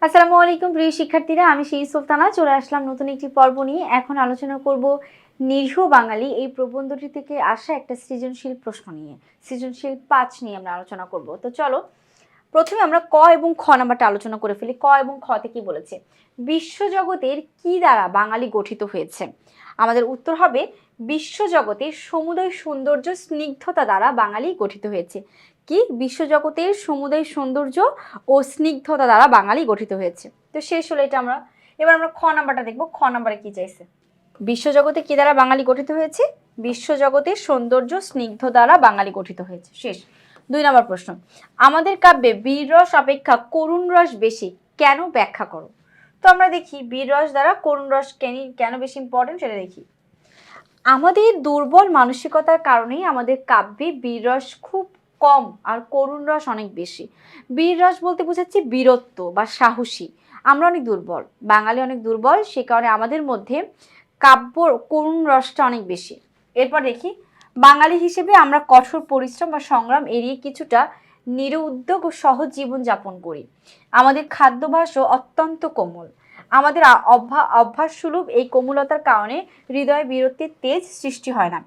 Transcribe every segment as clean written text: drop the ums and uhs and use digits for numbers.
আসসালামু আলাইকুম প্রিয় শিক্ষার্থীরা, আমি সেই সুলতানা চলে আসলাম নতুন একটি পর্ব নিয়ে। এখন আলোচনা করব নিরীহ বাঙালি এই প্রবন্ধটি থেকে আসা একটা সৃজনশীল প্রশ্ন নিয়ে, সৃজনশীল 5 নিয়ে আমরা আলোচনা করব। তো চলো প্রথমে আমরা ক এবং খ নাম্বারটা আলোচনা করে ফেলি। ক এবং খতে কি বলেছে? বিশ্বজগতের কি দ্বারা বাঙালি গঠিত হয়েছে? আমাদের উত্তর হবে বিশ্বজগতের সমুদয় সৌন্দর্য স্নিগ্ধতা দ্বারা বাঙালি গঠিত হয়েছে। কি? বিশ্বজগতের সমুদয় সৌন্দর্য ও স্নিগ্ধতা দ্বারা বাঙালি গঠিত হয়েছে। তো শেষ হলো এটা। এবার আমরা খ নাম্বারটা দেখবো। খ নাম্বারে কি চাইছে? বিশ্বজগতে কি দ্বারা বাঙালি গঠিত হয়েছে? বিশ্বজগতের সৌন্দর্য স্নিগ্ধ দ্বারা বাঙালি গঠিত হয়েছে। শেষ। 2 নম্বর প্রশ্ন, আমাদের কাব্যে বীর রস অপেক্ষা করুণ রস বেশি, কেন ব্যাখ্যা করো? তো আমরা দেখি বীর রস দ্বারা করুণ রস কেন বেশি ইম্পর্টেন্ট সেটা দেখি। আমাদের দুর্বল মানসিকতার কারণেই আমাদের কাব্যে বীর রস খুব কম আর করুণ রস অনেক বেশি। বীর রস বলতে বোঝাচ্ছে বীরত্ব বা সাহসী। আমরা অনেক দুর্বল, বাঙালি অনেক দুর্বল, সে কারণে আমাদের মধ্যে কাব্য করুণ রসটা অনেক বেশি। এরপর দেখি, বাঙালি হিসেবে আমরা কঠোর পরিশ্রম বা সংগ্রাম এড়িয়ে কিছুটা নিরুদ্যোগ ও সহজ জীবন যাপন করি। আমাদের খাদ্যাভ্যাসও অত্যন্ত কোমল। আমাদের অভ্যাস সুলভ এই কোমলতার কারণে হৃদয়ে বীরত্বের তেজ সৃষ্টি হয় না।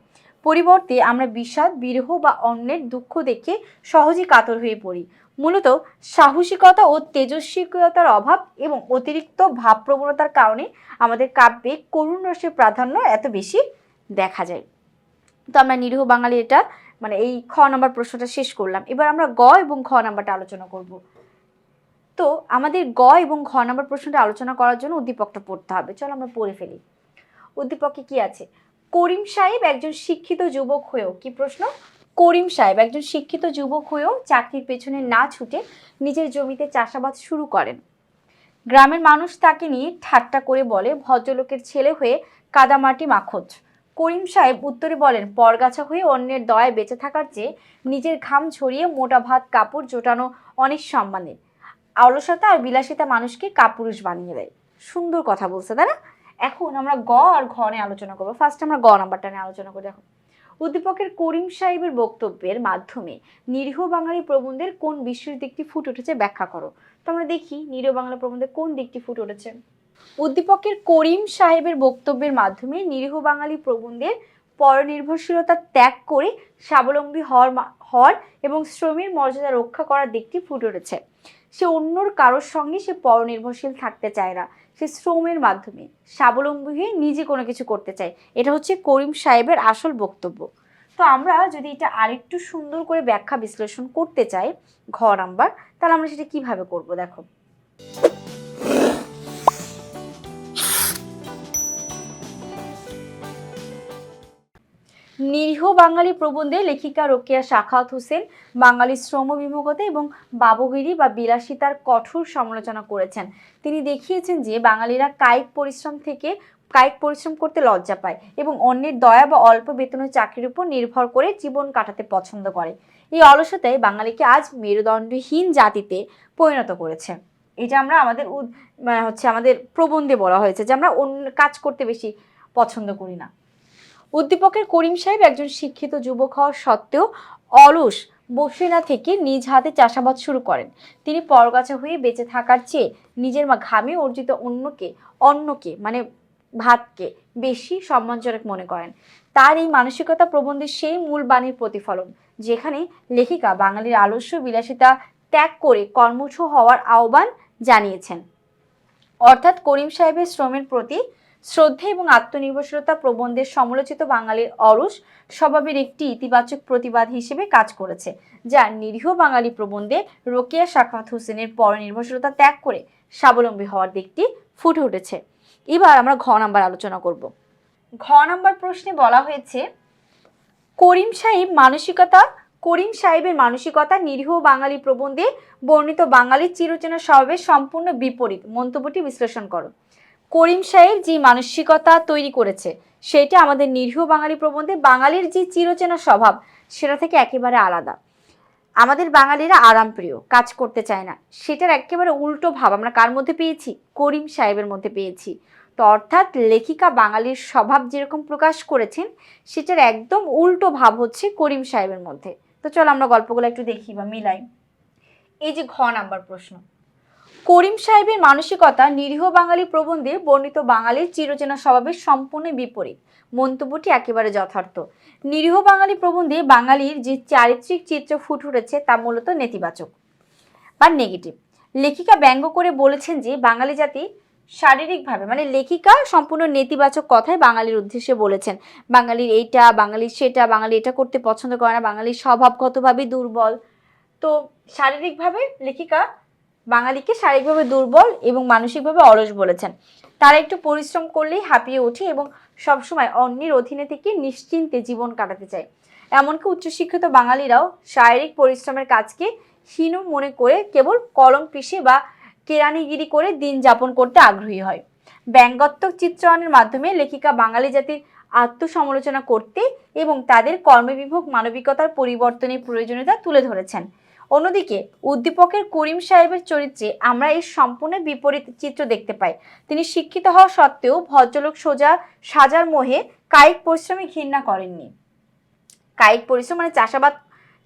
পরিবর্তে আমরা বিষাদ, বিরহ বা অন্যের দুঃখ দেখে সহজেই কাতর হয়ে পড়ি। মূলত সাহসিকতা ও তেজস্বিকতার অভাব এবং অতিরিক্ত ভাবপ্রবণতার কারণে আমাদের কাব্যে করুণ রসের প্রাধান্য এত বেশি দেখা যায়। তো আমরা নিরীহ বাঙালি এটা এই খ নম্বর প্রশ্নটা শেষ করলাম। এবার আমরা গ এবং খ নাম্বারটা আলোচনা করব। তো আমাদের গ এবং ঘ নম্বর প্রশ্নটা আলোচনা করার জন্য উদ্দীপকটা পড়তে হবে। চলো আমরা পড়ে ফেলি। উদ্দীপকে কি আছে? করিম সাহেব একজন শিক্ষিত যুবক হয়েও, কি প্রশ্ন? করিম সাহেব একজন শিক্ষিত যুবক হয়েও চাকরির পেছনে না ছুটে নিজের জমিতে চাষাবাদ শুরু করেন। গ্রামের মানুষ তাকে নিয়ে ঠাট্টা করে বলে, ভদ্রলোকের ছেলে হয়ে কাদামাটি মাখোজ। করিম সাহেব উত্তরে বলেন, পরগাছা হয়ে অন্যের দয়ায় বেঁচে থাকার চেয়ে নিজের ঘাম ছড়িয়ে মোটা ভাত কাপড় জোটানো অনেক সম্মানের। অলসতা আর বিলাসিতা মানুষকে কাপুরুষ বানিয়ে দেয়। সুন্দর কথা বলছে, তাই না? এখন আমরা গ আর ঘ নিয়ে আলোচনা করবো। ফার্স্ট আমরা গ নাম্বারটা নিয়ে আলোচনা করি। দেখো, উদ্দীপকের করিম সাহেবের বক্তব্যের মাধ্যমে নিরীহ বাঙালি প্রবন্ধের কোন বিশেষ দিকটি ফুটে উঠেছে ব্যাখ্যা করো। তো আমরা দেখি নিরীহ বাংলা প্রবন্ধের কোন দিকটি ফুটে উঠেছে। উদ্দীপকের করিম সাহেবের বক্তব্যের মাধ্যমে নিরীহ বাঙালি প্রবন্ধের পরনির্ভরশীলতা ত্যাগ করে স্বাবলম্বী হওয়ার এবং শ্রমের মর্যাদা রক্ষা করার দিকটি ফুটে উঠেছে। সে অন্যর কারোর সঙ্গে সে পরনির্ভরশীল থাকতে চায় না, সে শ্রমের মাধ্যমে স্বাবলম্বী হয়ে নিজে কোনো কিছু করতে চায়। এটা হচ্ছে করিম সাহেবের আসল বক্তব্য। তো আমরা যদি এটা আরেকটু সুন্দর করে ব্যাখ্যা বিশ্লেষণ করতে চাই ঘ নাম্বার, তাহলে আমরা সেটা কিভাবে করব? দেখো, নিরীহ বাঙালি প্রবন্ধে লেখিকা রোকেয়া সাখাওয়াত হোসেন বাঙালির শ্রমবিমুখতা এবং বাবুগিরি বা বিলাসিতার কঠোর সমালোচনা করেছেন। তিনি দেখিয়েছেন যে বাঙালিরা কায়িক পরিশ্রম করতে লজ্জা পায় এবং অন্যের দয়া বা অল্প বেতনের চাকরির উপর নির্ভর করে জীবন কাটাতে পছন্দ করে। এই অলসতায় বাঙালিকে আজ মেরুদণ্ডহীন জাতিতে পরিণত করেছে। এটা আমরা আমাদের প্রবন্ধে বলা হয়েছে যে আমরা অন্য কাজ করতে বেশি পছন্দ করি না। উদ্দীপকের করিম সাহেব একজন শিক্ষিত যুবক হওয়া সত্ত্বেও অলস বসে না থেকে নিজ হাতে চাষাবাদ শুরু করেন। তিনি পরগাছা হয়ে বেঁচে থাকার চেয়ে নিজের ঘামে অর্জিত অন্যকে ভাতকে বেশি সম্মানজনক মনে করেন। তার এই মানসিকতা প্রবন্ধের সেই মূল বাণীর প্রতিফলন, যেখানে লেখিকা বাঙালির আলস্য বিলাসিতা ত্যাগ করে কর্মঠ হওয়ার আহ্বান জানিয়েছেন। অর্থাৎ করিম সাহেবের শ্রমের প্রতি শ্রদ্ধা এবং আত্মনির্ভরশীলতা প্রবন্ধের সমালোচিত বাঙালির অলস স্বভাবের একটি ইতিবাচক প্রতিবাদ হিসেবে কাজ করেছে, যা নিরীহ বাঙালি প্রবন্ধে রোকেয়া সাখাওয়াত হোসেনের পরনির্ভরশীলতা ত্যাগ করে স্বাবলম্বী হওয়ার দিকটি ফুটে উঠেছে। এবার আমরা ঘ নাম্বার আলোচনা করব। ঘ নাম্বার প্রশ্নে বলা হয়েছে, করিম সাহেবের মানসিকতা নিরীহ বাঙালি প্রবন্ধে বর্ণিত বাঙালির চিরচেনা স্বভাবের সম্পূর্ণ বিপরীত। মন্তব্যটি বিশ্লেষণ করো। করিম সাহেব যে মানসিকতা তৈরি করেছে সেটা আমাদের নিরীহ বাঙালি প্রবন্ধে বাঙালির যে চিরচেনা স্বভাব সেটা থেকে একেবারে আলাদা। আমাদের বাঙালিরা আরামপ্রিয়, কাজ করতে চায় না, সেটার একেবারে উল্টো ভাব আমরা কার মধ্যে পেয়েছি? করিম সাহেবের মধ্যে পেয়েছি। তো অর্থাৎ লেখিকা বাঙালির স্বভাব যেরকম প্রকাশ করেছেন সেটার একদম উল্টো ভাব হচ্ছে করিম সাহেবের মধ্যে। তো চলো আমরা গল্পগুলো একটু দেখি বা মিলাই। এই যে ঘ নাম্বার প্রশ্ন, করিম সাহেবের মানসিকতা নিরীহ বাঙালি প্রবন্ধে বর্ণিত বাঙালির চিরচেনা স্বভাবের সম্পূর্ণ বিপরীত। মন্তব্যটি একেবারে যথার্থ। নিরীহ বাঙালি প্রবন্ধে বাঙালির যে চারিত্রিক চিত্র ফুটে উঠেছে তা মূলত নেতিবাচক বা নেগেটিভ। লেখিকা ব্যঙ্গ করে বলেছেন যে বাঙালি জাতি শারীরিকভাবে, মানে লেখিকা সম্পূর্ণ নেতিবাচক কথাই বাঙালির উদ্দেশ্যে বলেছেন। বাঙালির এইটা, বাঙালির সেটা, বাঙালি এটা করতে পছন্দ করে না, বাঙালির স্বভাবগতভাবে দুর্বল। তো শারীরিকভাবে লেখিকা বাঙালিকে শারীরিকভাবে দুর্বল এবং মানসিকভাবে অলস বলেছেন। তারা একটু পরিশ্রম করলেই হাঁপিয়ে ওঠে এবং সবসময় অন্যের অধীনে থেকে নিশ্চিন্তে জীবন কাটাতে চায়। এমনকি উচ্চশিক্ষিত বাঙালিরাও শারীরিক পরিশ্রমের কাজকে হীন মনে করে কেবল কলম পিষে বা কেরানিগিরি করে দিন যাপন করতে আগ্রহী হয়। ব্যঙ্গাত্মক চিত্রায়নের মাধ্যমে লেখিকা বাঙালি জাতির আত্মসমালোচনা করতে এবং তাদের কর্মবিমুখ মানবিকতার পরিবর্তনের প্রয়োজনীয়তা তুলে ধরেছেন। অন্যদিকে উদ্দীপকের করিম সাহেবের চরিত্রে আমরা এই সম্পূর্ণ বিপরীত চিত্র দেখতে পাই। তিনি শিক্ষিত হওয়া সত্ত্বেও ভদ্রলোক সোজা সাজার মোহে কায়িক পরিশ্রমে ঘৃণা করেননি। কায়িক পরিশ্রম মানে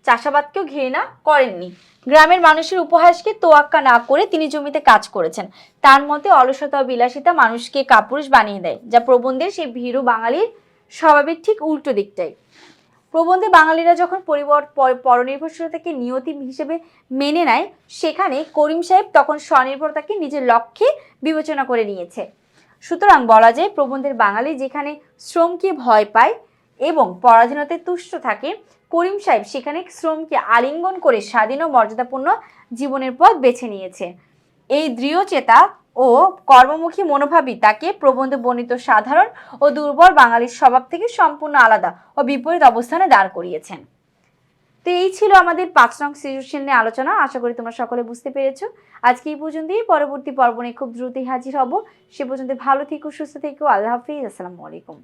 চাষাবাদকেও ঘৃণা করেননি। গ্রামের মানুষের উপহাসকে তোয়াক্কা না করে তিনি জমিতে কাজ করেছেন। তার মতে অলসতা ও বিলাসিতা মানুষকে কাপুরুষ বানিয়ে দেয়, যা প্রবন্ধের সেই ভীরু বাঙালির স্বভাবের ঠিক উল্টো দিকটাই। প্রবন্ধে বাঙালিরা যখন পরনির্ভরশীলতাকে নিয়তি হিসেবে মেনে নেয়, সেখানে করিম সাহেব তখন স্বনির্ভরতাকে নিজের লক্ষ্যে বিবেচনা করে নিয়েছে। সুতরাং বলা যায় প্রবন্ধের বাঙালি যেখানে শ্রমকে ভয় পায় এবং পরাধীনতায় তুষ্ট থাকে, করিম সাহেব সেখানে শ্রমকে আলিঙ্গন করে স্বাধীন ও মর্যাদাপূর্ণ জীবনের পথ বেছে নিয়েছে। এই দৃঢ়চেতা ও কর্মমুখী মনোভাবই তাকে প্রবন্ধে বর্ণিত সাধারণ ও দুর্বল বাঙালির স্বভাব থেকে সম্পূর্ণ আলাদা ও বিপরীত অবস্থানে দাঁড় করিয়েছেন। তো এই ছিল আমাদের 5 নং সৃজনশীল নিয়ে আলোচনা। আশা করি তোমরা সকলে বুঝতে পেরেছো। আজকে এই পর্যন্তই। পরবর্তী পর্ব নিয়ে খুব দ্রুতই হাজির হব। সে পর্যন্ত ভালো থেকো, সুস্থ থেকো। আল্লাহ হাফিজ। আসসালামু আলাইকুম।